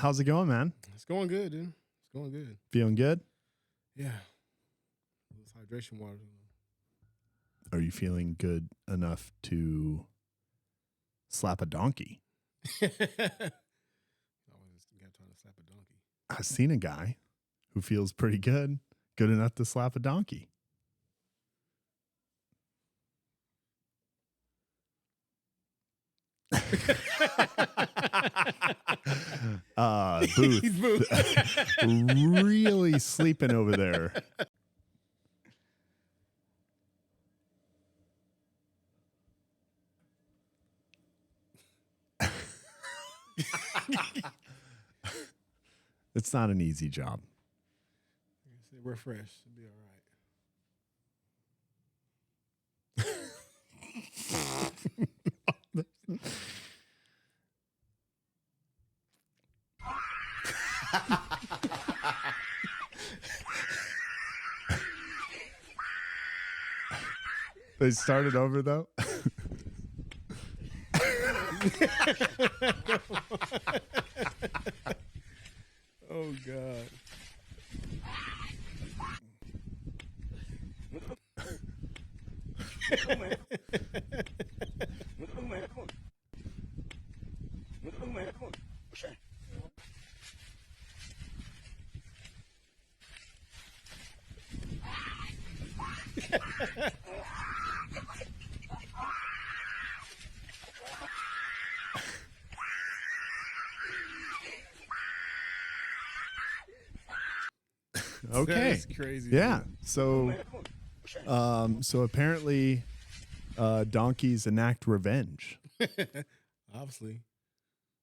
how's it going, man? It's going good, dude. It's going good. Feeling good? Yeah. This hydration water. Are you feeling good enough to slap a donkey? I always got trying to slap a donkey. I've seen a guy who feels pretty good enough to slap a donkey. Booth. Really sleeping over there. It's not an easy job. We're fresh. It'll be all right. They started over though. Oh God. Okay. That's crazy. Yeah. So apparently donkeys enact revenge. Obviously.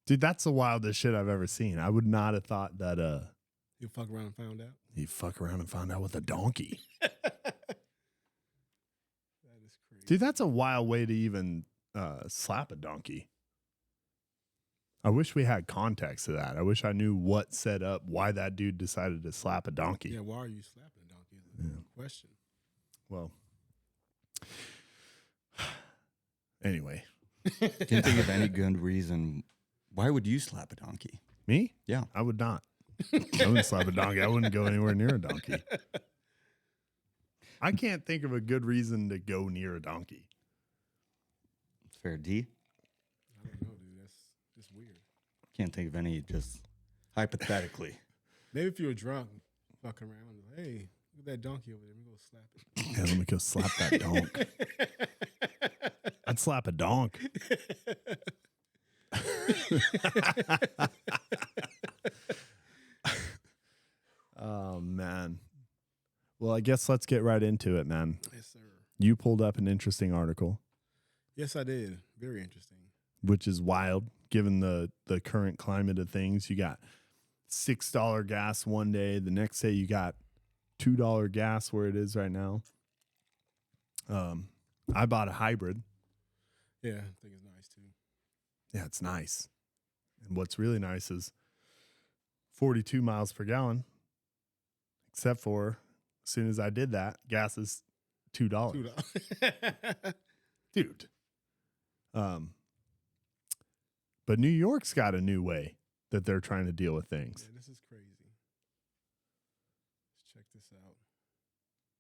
Dude, that's the wildest shit I've ever seen. I would not have thought that You fuck around and found out. you fuck around and found out with a donkey. That is crazy. Dude, that's a wild way to even slap a donkey. I wish we had context to that. I wish I knew what set up why that dude decided to slap a donkey. Yeah, why are you slapping a donkey? Is the question. Well, anyway. Can't think of any good reason. Why would you slap a donkey? Me? Yeah. I would not. I wouldn't slap a donkey. I wouldn't go anywhere near a donkey. I can't think of a good reason to go near a donkey. Fair D. I don't know, dude. That's just weird. Can't think of any, just hypothetically. Maybe if you were drunk, fucking around, hey, look at that donkey over there. Let me go slap it. Yeah, let me go slap that donk. I'd slap a donk. Oh, man. Well, I guess let's get right into it, man. Yes, sir. You pulled up an interesting article, Yes, I did. Very interesting. which is wild given the current climate of things. You got $6 gas one day. The next day you got $2 gas where it is right now. I bought a hybrid. Yeah, I think it's nice too. Yeah, it's nice. And what's really nice is 42 miles per gallon, except for as soon as I did that, gas is $2. $2. Dude. But New York's got a new way that they're trying to deal with things. Yeah, this is crazy. Let's check this out.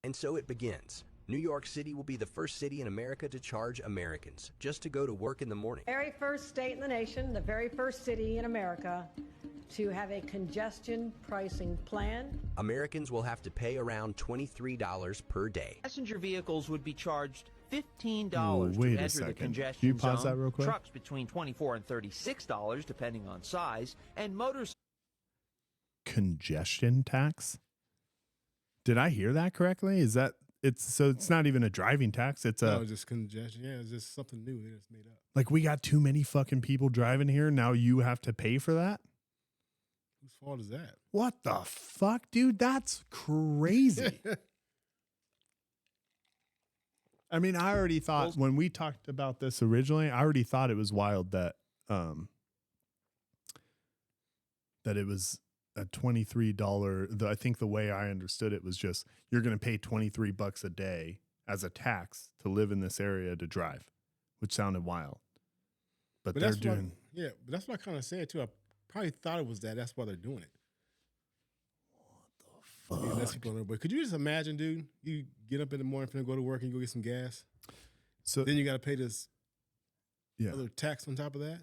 And so it begins. New York City will be the first city in America to charge Americans just to go to work in the morning. Very first state in the nation, the very first city in America to have a congestion pricing plan. Americans will have to pay around $23 per day. Passenger vehicles would be charged $15 Ooh, to wait a enter the second. congestion Can you pause zone. that real quick? Trucks between $24 and $36 depending on size, and motorcycles. Congestion tax? Did I hear that correctly? Is that it's not even a driving tax. It's No, just congestion. Yeah, it's just something new they just made up. like we got too many fucking people driving here. Now you have to pay for that? Whose fault is that? What the fuck, dude? That's crazy. I mean, I already thought when we talked about this originally, I already thought it was wild that that it was a $23. I think the way I understood it was just you're going to pay $23 a day as a tax to live in this area to drive, which sounded wild. But they're that's doing but that's what I kind of said too. probably thought it was that. That's why they're doing it. Fuck. Yeah, less people on there. But could you just imagine, dude? You get up in the morning, finna go to work, and you go get some gas. So Then you got to pay this yeah, other tax on top of that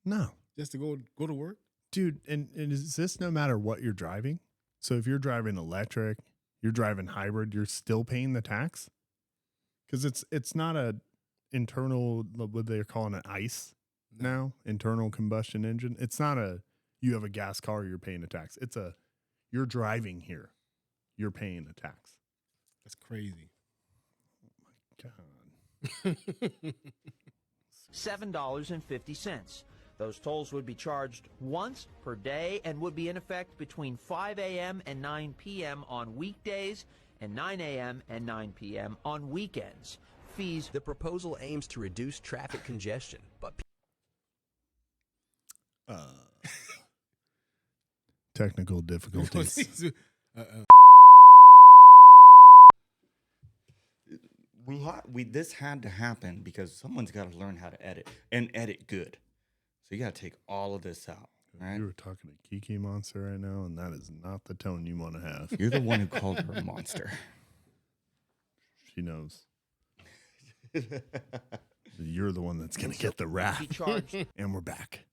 no, just to go to work. dude. And is this no matter what you're driving? So if you're driving electric, you're driving hybrid, you're still paying the tax because it's not a internal, what they're calling an ICE now, internal combustion engine. It's not a you have a gas car, you're paying a tax. It's a you're driving here, you're paying a tax. That's crazy. God. $7.50. Those tolls would be charged once per day and would be in effect between 5 a.m. and 9 p.m. on weekdays and 9 a.m. and 9 p.m. on weekends. Fees. The proposal aims to reduce traffic congestion, but Technical difficulties. This had to happen because someone's got to learn how to edit and edit good. So you got to take all of this out, right? You were talking to Kiki Monster right now, and that is not the tone you want to have. You're the one who called her a monster. She knows. You're the one that's going to get the wrath. Be charged. And we're back.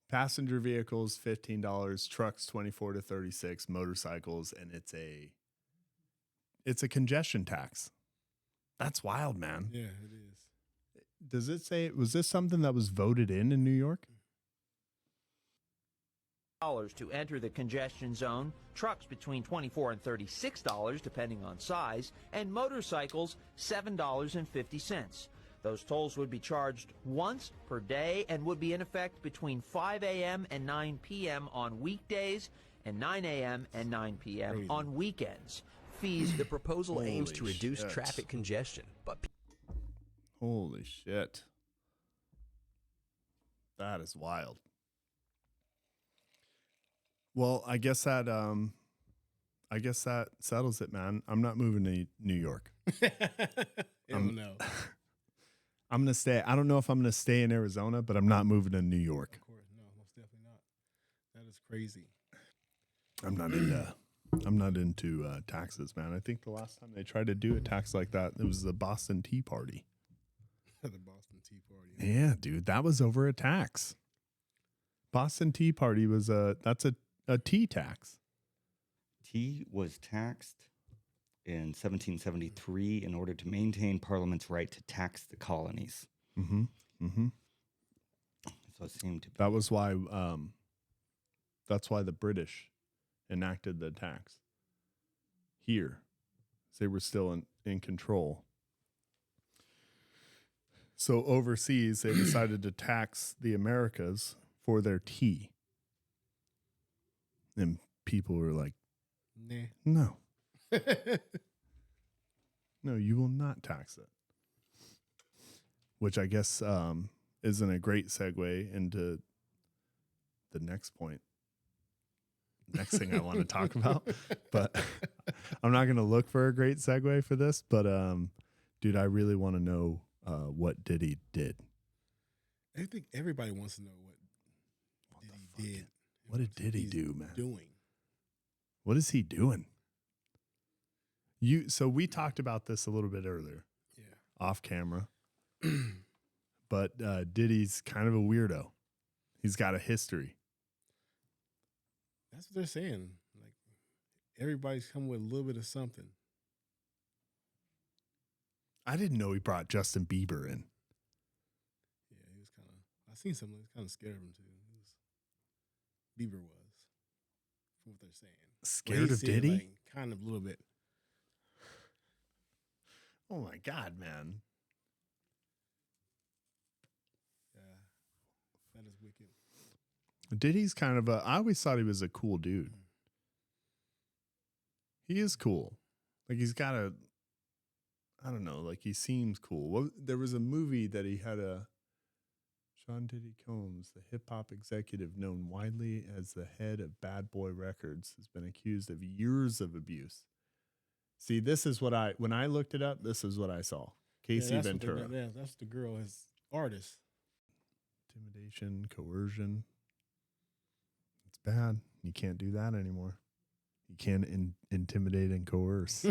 Passenger vehicles $15, trucks 24 to 36, motorcycles, and it's a congestion tax. That's wild, man. Yeah, it is. Does it say was this something that was voted in New York? To enter the congestion zone, trucks between $24 and $36 depending on size, and motorcycles $7.50. Those tolls would be charged once per day and would be in effect between 5 a.m. and 9 p.m. on weekdays and 9 a.m. and 9 p.m. Crazy. on weekends. Fees. the proposal aims to Holy reduce shit. traffic congestion, but Holy shit. That is wild. Well, I guess that settles it, man. I'm not moving to New York. Hell no. I'm going to stay. I don't know if I'm going to stay in Arizona, but I'm not moving to New York. Of course, no, most definitely not. That is crazy. I'm not into taxes, man. I think the last time they tried to do a tax like that, it was the Boston Tea Party. The Boston Tea Party. Yeah, dude, that was over a tax. Boston Tea Party was that's a tea tax. Tea was taxed in 1773 in order to maintain Parliament's right to tax the colonies. Mm-hmm. Mm-hmm. So it seemed to be. That was why. That's why the British enacted the tax here. They were still in control. So overseas, they decided to tax the Americas for their tea. And people were like, Nah. no. No, you will not tax it. Which I guess isn't a great segue into the next point. Next thing I want to talk about. But I'm not going to look for a great segue for this. But, dude, I really want to know what Diddy did. I think everybody wants to know what Diddy did. What did Diddy he's do, man? Doing. What is he doing? So we talked about this a little bit earlier, Yeah. off camera. But Diddy's kind of a weirdo. He's got a history. That's what they're saying. Like everybody's coming with a little bit of something. I didn't know he brought Justin Bieber in. Yeah, he was kind of. I seen something. It's kind of scared of him too. Bieber was, from what they're saying. Scared of Diddy? Like, kind of a little bit. Oh my God, man. Yeah, that is wicked. Diddy's kind of I always thought he was a cool dude. He is cool. Like he's got I don't know, like he seems cool. Well, there was a movie that he had Sean Diddy Combs, the hip hop executive known widely as the head of Bad Boy Records, has been accused of years of abuse. See, this is what when I looked it up, this is what I saw. Casey that's Ventura. That's the girl, his artist. Intimidation, coercion. It's bad. You can't do that anymore. You can't intimidate and coerce.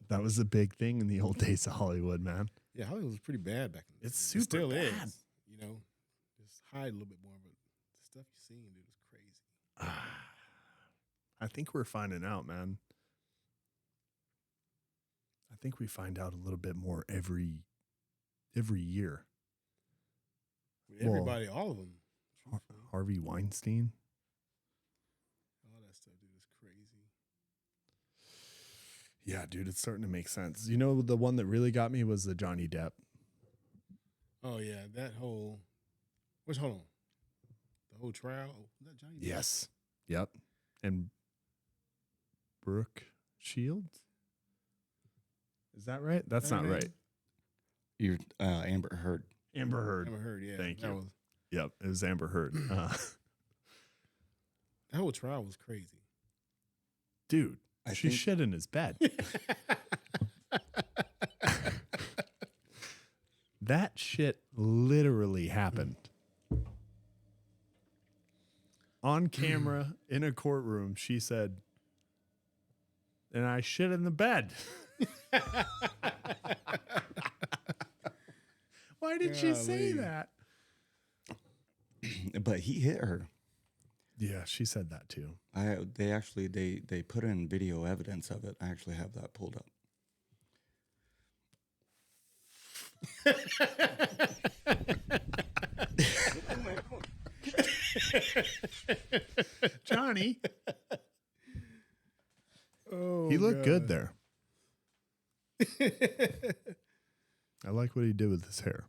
That was a big thing in the old days of Hollywood, man. Yeah, Hollywood was pretty bad back in the It's day. super It still bad. is. You know, just hide a little bit more, but the stuff you're seeing, dude, is crazy. I think we're finding out, man. I think we find out a little bit more every year. Well, Everybody, all of them. truthfully. Harvey Weinstein. All that stuff, dude, is crazy. Yeah, dude, it's starting to make sense. You know, the one that really got me was the Johnny Depp. Oh yeah, that whole. Hold on. The whole trial. Oh, was that Johnny Depp? Yes. Yep. And Brooke Shields. Is that right? That's That not name? right. You're Amber Heard. Amber Heard. Never heard. Yeah, Thank that you. Was, Yep, it was Amber Heard. that whole trial was crazy. Dude, I she think- shit in his bed. That shit literally happened. On camera in a courtroom, she said, and I shit in the bed. Why did she say Golly. that? But he hit her. Yeah, she said that too. They put in video evidence of it. I actually have that pulled up. Johnny, Oh, he looked good God. there. I like what he did with his hair.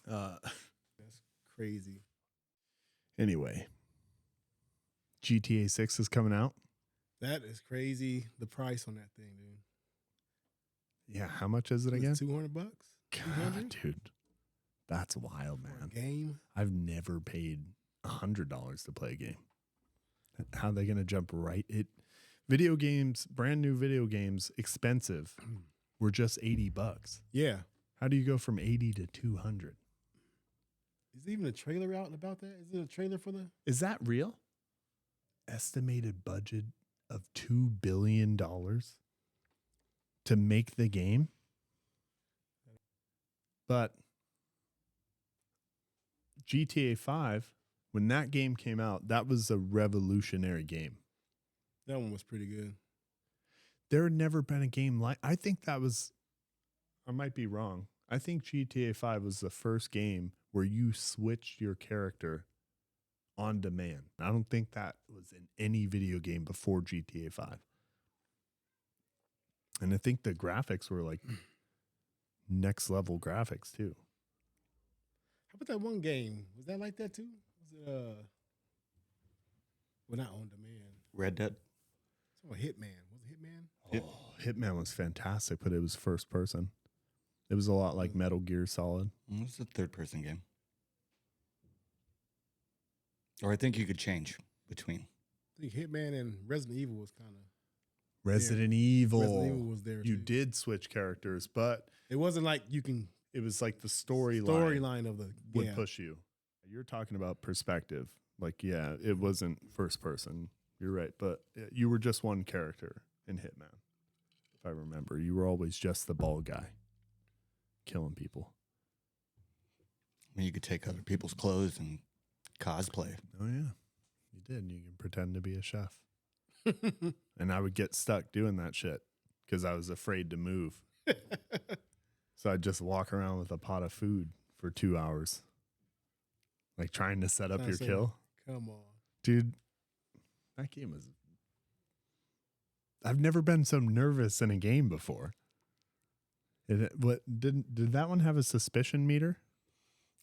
That's crazy. Anyway, GTA 6 is coming out. That is crazy. The price on that thing, dude. Yeah, how much is it again? $200. God, 200 dude, that's wild, for a man. game. I've never paid $100 to play a game. How are they going to jump right? Video games, brand new video games, expensive, were just $80. Yeah. How do you go from 80 to 200? Is there even a trailer out about that? Is there a trailer for the? Is that real? Estimated budget of $2 billion to make the game. But GTA 5, when that game came out, that was a revolutionary game. That one was pretty good. There had never been a game like, I think that was, I might be wrong. I think GTA 5 was the first game where you switched your character on demand. I don't think that was in any video game before GTA 5. And I think the graphics were like next level graphics too. How about that one game? Was that like that too? Was it well, not on demand. Red Dead. It's on Hitman. Was it Hitman? Oh, Hitman was fantastic, but it was first person. It was a lot like Metal Gear Solid. It was a third-person game. Or I think you could change between. I think Hitman and Resident Evil was kind of. Resident Evil. Resident Evil was there. You too. did switch characters, but It wasn't like you can it was like the storyline storyline of the would yeah. push you. You're talking about perspective. Like, yeah, it wasn't first person. You're right. But you were just one character in Hitman. If I remember, you were always just the bald guy killing people. I mean, you could take other people's clothes and cosplay. Oh, yeah. You did. You can pretend to be a chef. And I would get stuck doing that shit because I was afraid to move. So I'd just walk around with a pot of food for 2 hours. Like trying to set up Trying your to say, kill. Come on. Dude, that game was... I've never been so nervous in a game before. Did that one have a suspicion meter?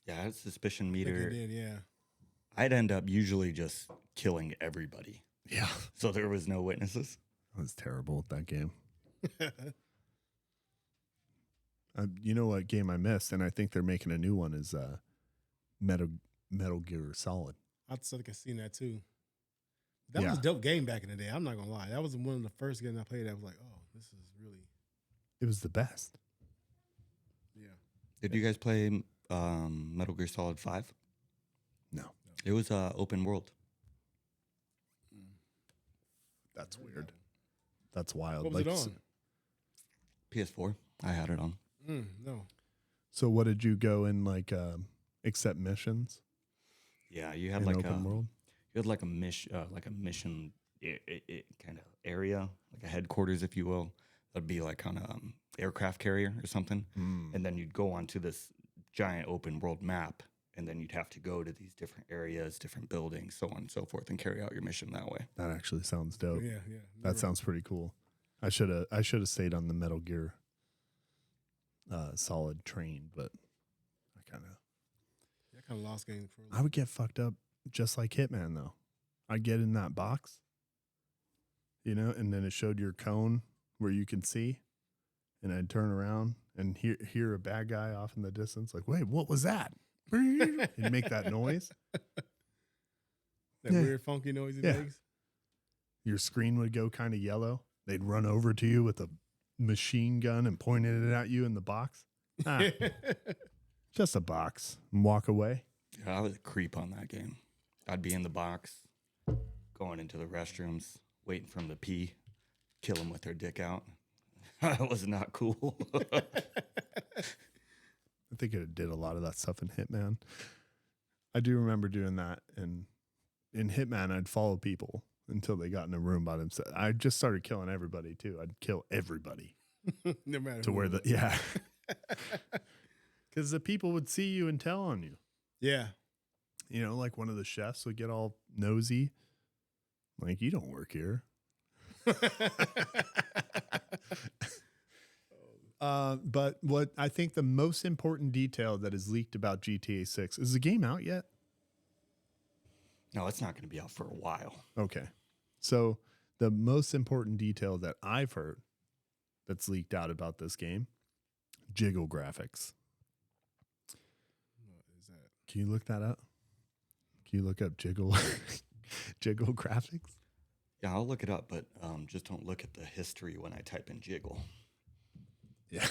Yeah, it's suspicion I think meter. it did, yeah. I'd end up usually just killing everybody. Yeah. So there was no witnesses. I was terrible at that game. You know what game I missed, and I think they're making a new one, is Metal Gear Solid. I think I seen that too. That Yeah. was a dope game back in the day. I'm not gonna lie. That was one of the first games I played. I was like, oh, this is really It was the best. yeah. Did you guys play Metal Gear Solid 5. No, It was open world. that's weird. That's wild. What was it s- on? PS4. I had it on. No. So what did you go in accept missions Yeah, you had in like open world? you had like a mission kind of area, like a headquarters, if you will. That'd be like on a aircraft carrier or something, and then you'd go onto this giant open world map, and then you'd have to go to these different areas, different buildings, so on and so forth, and carry out your mission that way. That actually sounds dope. Yeah. That sounds pretty cool. I should have stayed on the Metal Gear Solid train, but I kind of lost game for. I would get fucked up just like Hitman though. I'd get in that box, and then it showed your cone where you can see, and I'd turn around and hear a bad guy off in the distance, like, wait, what was that? He'd make that noise. That Yeah. weird funky noise he Yeah. makes. Your screen would go kind of yellow. They'd run over to you with a machine gun and pointed it at you in the box. Ah, just a box, and walk away. Yeah, I was a creep on that game. I'd be in the box, going into the restrooms, waiting for them to pee, kill them with their dick out. That was not cool. I think it did a lot of that stuff in Hitman. I do remember doing that. And in Hitman, I'd follow people until they got in a room by themselves. I just started killing everybody too. I'd kill everybody No matter to who where it the, was. yeah. Because the people would see you and tell on you. Yeah. Like one of the chefs would get all nosy. Like, you don't work here. But what I think the most important detail that is leaked about GTA 6 is the game out yet? No, it's not going to be out for a while. Okay. So the most important detail that I've heard that's leaked out about this game, Jiggle graphics. What is that? Can you look that up? Can you look up Jiggle Jiggle graphics? Yeah, I'll look it up, but just don't look at the history when I type in Jiggle. Yeah.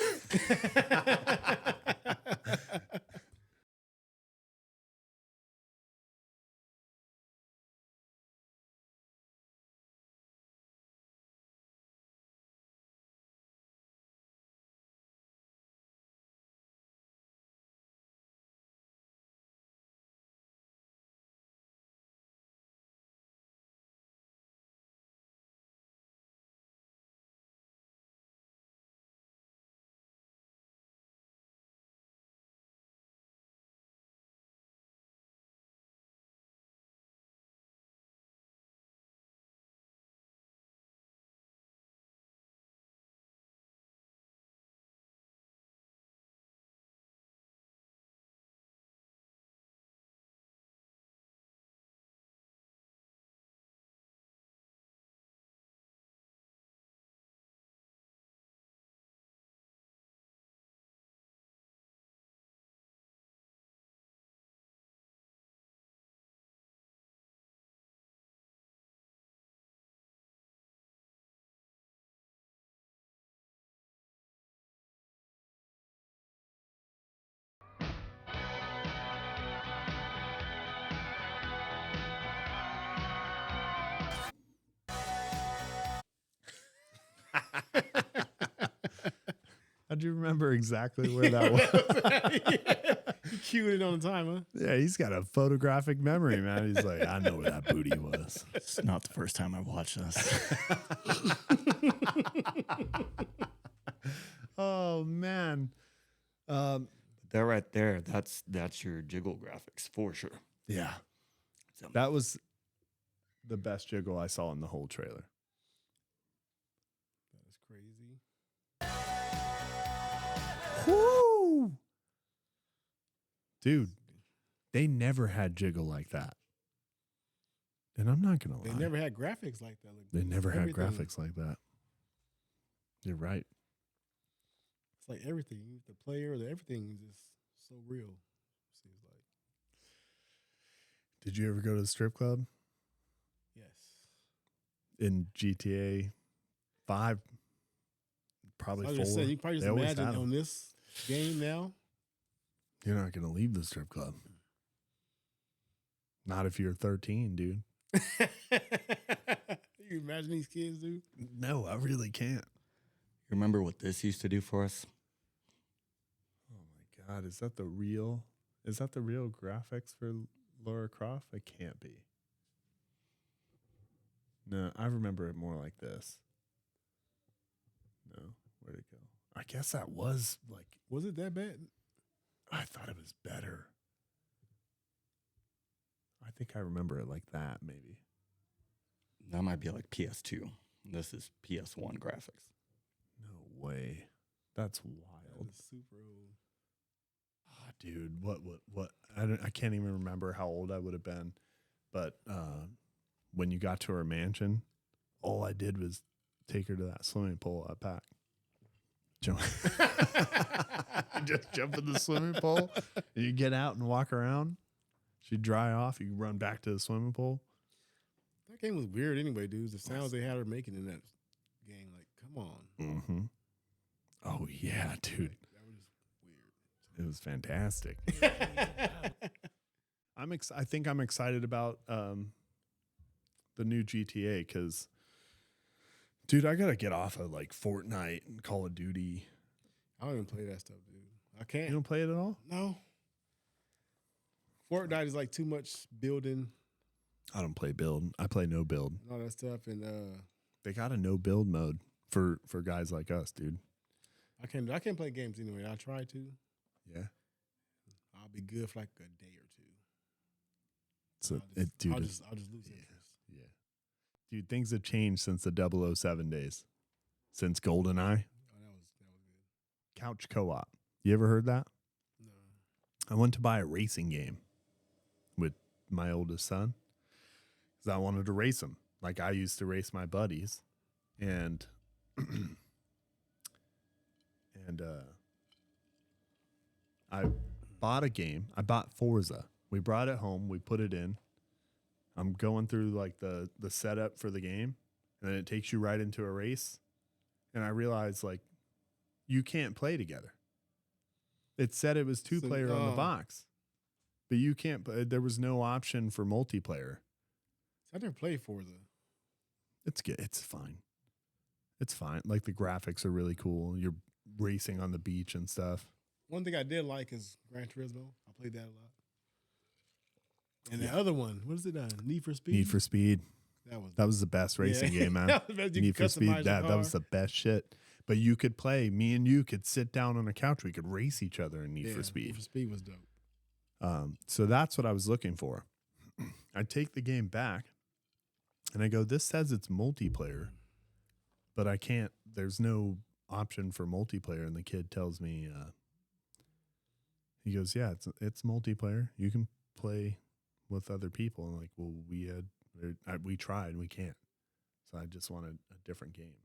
I do remember exactly where that was. He cued it on the time, huh? Yeah, he's got a photographic memory, man. He's like, I know where that booty was. It's not the first time I watched this. Oh man. That right there, that's your Jiggle graphics for sure. Yeah. So, That was the best Jiggle I saw in the whole trailer. That was crazy. Whoo! Dude, they never had Jiggle like that. And I'm not going to They lie. never had graphics like that. Like, They never had everything- graphics like that. You're right. It's like everything. The player, everything is just so real. Seems like. Did you ever go to the strip club Yes. in GTA 5? Probably I was 4. just saying, you can probably They just always imagine had 'em. on this game now. You're not going to leave the strip club. Not if you're 13, dude. You imagine these kids, dude? No, I really can't. You remember what this used to do for us? Oh my God, is that the real graphics for Lara Croft? It can't be. No, I remember it more like this. No, where'd it go? I guess that was like, Was it that bad? I thought it was better. I think I remember it like that, maybe. That might be like PS2. This is PS1 graphics. No way. That's That wild. was super old. Ah, dude, what? I can't even remember how old I would have been. But when you got to her mansion, all I did was take her to that swimming pool up back. Jump. Just jump in the swimming pool. And you get out and walk around. She'd dry off. You run back to the swimming pool. That game was weird anyway, dude. The sounds they had her making in that game, like, come on. Mm-hmm. Oh, yeah, dude. That was weird. It was fantastic. I think I'm excited about the new GTA because, dude, I gotta get off of like Fortnite and Call of Duty. I don't even play that stuff, dude. I can't. You don't play it at all? No. Fortnite is like too much building I don't play build. I play no build. and all that stuff, and They got a no build mode for guys like us, dude. I can't play games anyway. I try to. Yeah. I'll be good for like a day or two. So I'll just lose interest. Yeah. Dude, things have changed since the 007 days. Since GoldenEye. Oh, that was good. Couch co-op. You ever heard that? No. I went to buy a racing game with my oldest son because I wanted to race him like I used to race my buddies. And I bought a game. I bought Forza. We brought it home. We put it in. I'm going through like the setup for the game, and then it takes you right into a race. And I realized like you can't play together. It said it was two-player on the box, but you can't. There was no option for multiplayer. I never played Forza. It's good. It's fine. It's fine. Like the graphics are really cool. You're racing on the beach and stuff. One thing I did like is Gran Turismo. I played that a lot. And the other one, what is it? Need for Speed. Need for Speed. That was the best racing game, man. That was the best. You Need could for Speed. customize your That car. was the best shit. But you could play. Me and you could sit down on a couch. We could race each other in Need for Speed. Need for Speed was dope. So that's what I was looking for. I take the game back, and I go, this says it's multiplayer, but I can't. There's no option for multiplayer. And the kid tells me, he goes, yeah, it's multiplayer. You can play with other people. And like, well, we tried, we can't. So I just wanted a different game.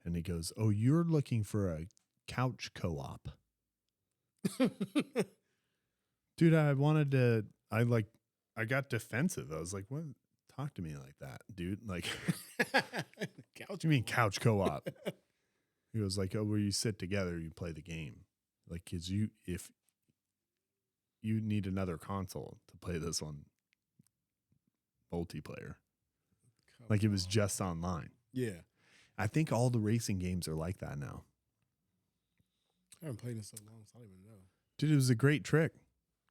And he goes, oh, you're looking for a couch co-op. Dude, I got defensive. I was like, what? Talk to me like that, dude. Like, Couch. you mean couch co-op? He was like, oh, where you sit together, you play the game. Like, if you need another console to play this one multiplayer. Like it was just online. Yeah. I think all the racing games are like that now. I haven't played in so long, so I don't even know. Dude, it was a great trick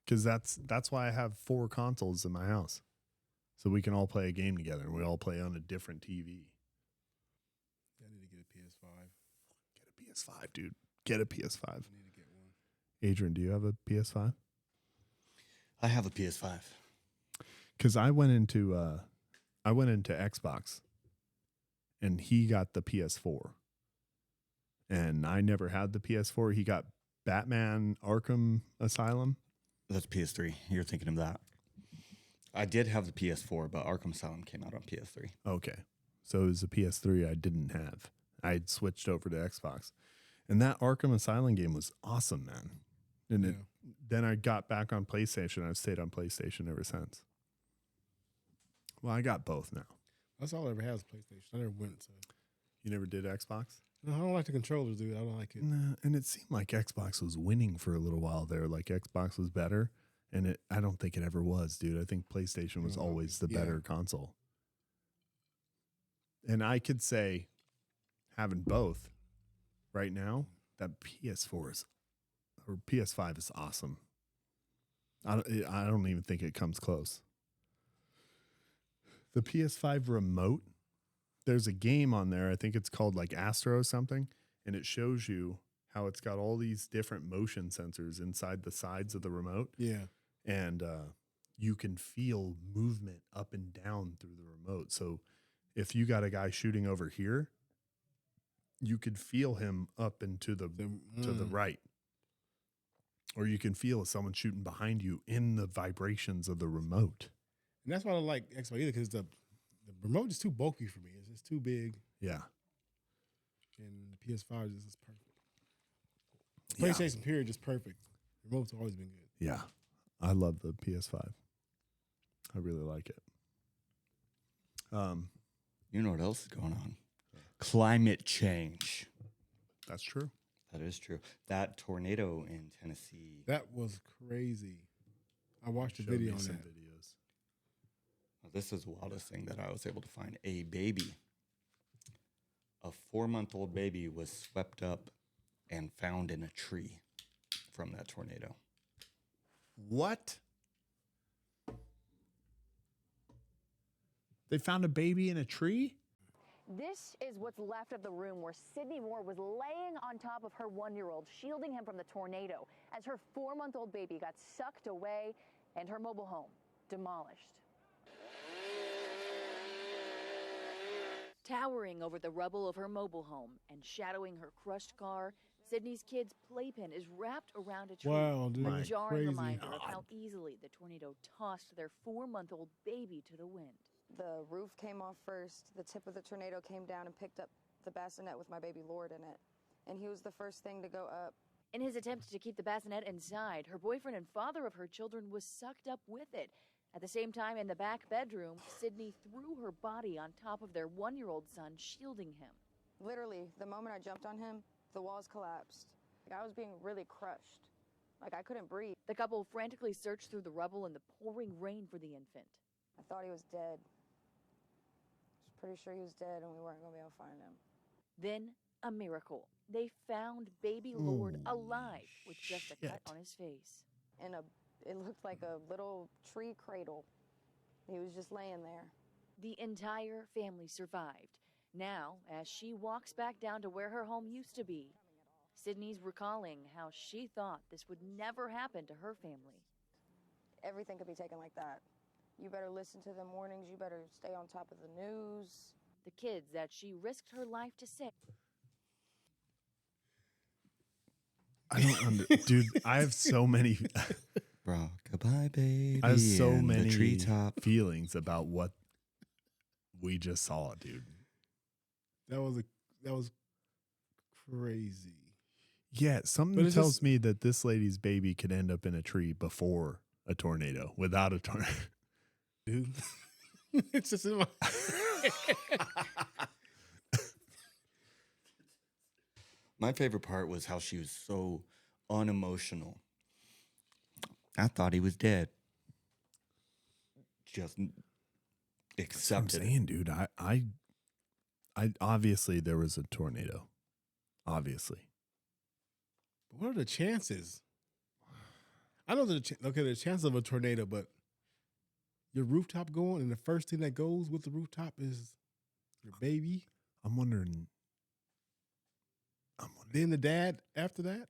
because that's why I have 4 consoles in my house. So we can all play a game together and we all play on a different TV. I need to get a PS5. Get a PS5, dude. Get a PS5. I need to get one. Adrian, do you have a PS5? I have a PS5. Because I went into Xbox and he got the PS4. And I never had the PS4. He got Batman Arkham Asylum. That's PS3. You're thinking of that. I did have the PS4, but Arkham Asylum came out on PS3. Okay. So it was a PS3 I didn't have. I had switched over to Xbox. And that Arkham Asylum game was awesome, man. And then I got back on PlayStation. I've stayed on PlayStation ever since. Well, I got both now. That's all I ever had was PlayStation. I never went to. You never did Xbox? No, I don't like the controllers, dude. I don't like it. Nah, and it seemed like Xbox was winning for a little while there. Like Xbox was better, and I don't think it ever was, dude. I think PlayStation was always the better console. And I could say, having both right now, that PS4 is or PS5 is awesome. I don't even think it comes close. The PS5 remote, there's a game on there. I think it's called like Astro or something, and it shows you how it's got all these different motion sensors inside the sides of the remote. Yeah. And you can feel movement up and down through the remote. So if you got a guy shooting over here, you could feel him up and to the right. Or you can feel someone shooting behind you in the vibrations of the remote. And that's why I don't like Xbox either, because the remote is too bulky for me. It's just too big. Yeah. And the PS5 is just perfect. PlayStation period, just perfect. Remote's always been good. Yeah. I love the PS5. I really like it. You know what else is going on? Climate change. That's true. That is true. That tornado in Tennessee. That was crazy. I watched a Showed me video on some that. videos. Well, this is the wildest thing that I was able to find. A baby, a 4-month-old baby, was swept up and found in a tree from that tornado. What? They found a baby in a tree? This is what's left of the room where Sydney Moore was laying on top of her 1-year-old, shielding him from the tornado as her 4-month-old baby got sucked away and her mobile home demolished. Towering over the rubble of her mobile home and shadowing her crushed car, Sydney's kid's playpen is wrapped around a tree. Wow, dude. A jarring Crazy. reminder of how easily the tornado tossed their 4-month-old baby to the wind. The roof came off first. The tip of the tornado came down and picked up the bassinet with my baby Lord in it. And he was the first thing to go up. In his attempt to keep the bassinet inside, her boyfriend and father of her children was sucked up with it. At the same time, in the back bedroom, Sydney threw her body on top of their 1-year-old son, shielding him. Literally, the moment I jumped on him, the walls collapsed. Like, I was being really crushed. Like, I couldn't breathe. The couple frantically searched through the rubble in the pouring rain for the infant. I thought he was dead. I was pretty sure he was dead and we weren't going to be able to find him. Then, a miracle. They found baby Lord alive with just a cut on his face. And it looked like a little tree cradle. He was just laying there. The entire family survived. Now, as she walks back down to where her home used to be, Sydney's recalling how she thought this would never happen to her family. Everything could be taken like that. You better listen to the warnings. You better stay on top of the news. The kids that she risked her life to save. I don't dude, I have so many Rock-a-bye, baby. I have so in many the treetop. feelings about what we just saw, dude. That was crazy. Yeah, something But it's tells just- me that this lady's baby could end up in a tree before a tornado, without a tornado. Dude. It's just in my My favorite part was how she was so unemotional. I thought he was dead. Just That's what I'm accepted it. saying, dude. I obviously there was a tornado. Obviously. What are the chances? I know the chances of a tornado, but your rooftop going and the first thing that goes with the rooftop is your baby. I'm wondering. Then the dad after that.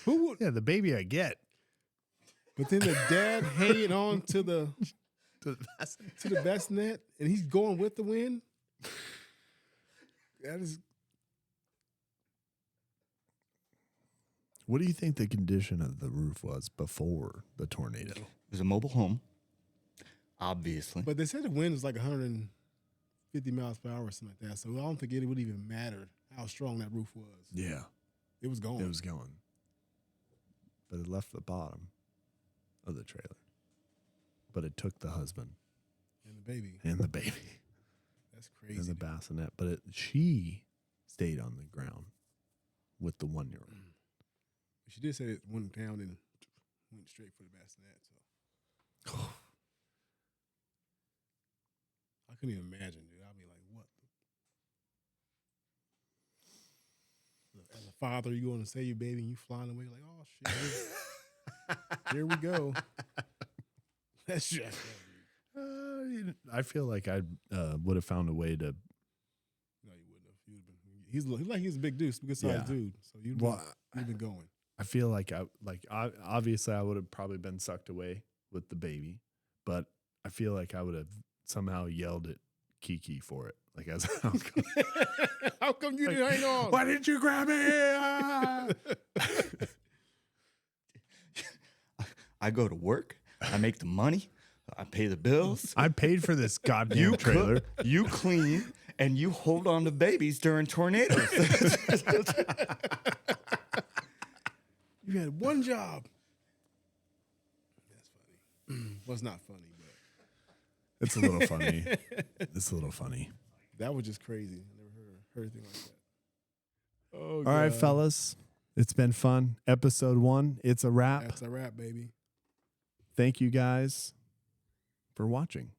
Who would? Yeah, the baby I get. But then the dad hanging on to the bassinet, and he's going with the wind. That is. What do you think the condition of the roof was before the tornado? It was a mobile home, obviously. But they said the wind was like 150 miles per hour or something like that. So I don't think it would even matter how strong that roof was. Yeah, It was gone. it was going. But it left the bottom of the trailer. but it took the husband And the baby. and the baby That's crazy. and the bassinet. But she stayed on the ground with the 1-year-old. She did say it went down and went straight for the bassinet. So I couldn't even imagine, dude. I'd be like, what? As a father, you going to save your baby and you flying away like, oh shit. Here we go. That's just I feel like I would have found a way to. No, you wouldn't have. He's like he's a big dude, good sized dude. So you'd been going. I feel like obviously I would have probably been sucked away with the baby, but I feel like I would have somehow yelled at Kiki for it. Like as how come you didn't hang on? Why didn't you grab me? Ah! I go to work. I make the money. I pay the bills. I paid for this goddamn trailer. Cook, you clean, and you hold on to babies during tornadoes. You had one job. That's funny. Well, it's not funny, but it's a little funny. It's a little funny. That was just crazy. I never heard anything like that. Oh, all right, fellas. It's been fun. Episode 1. It's a wrap. That's a wrap, baby. Thank you guys for watching.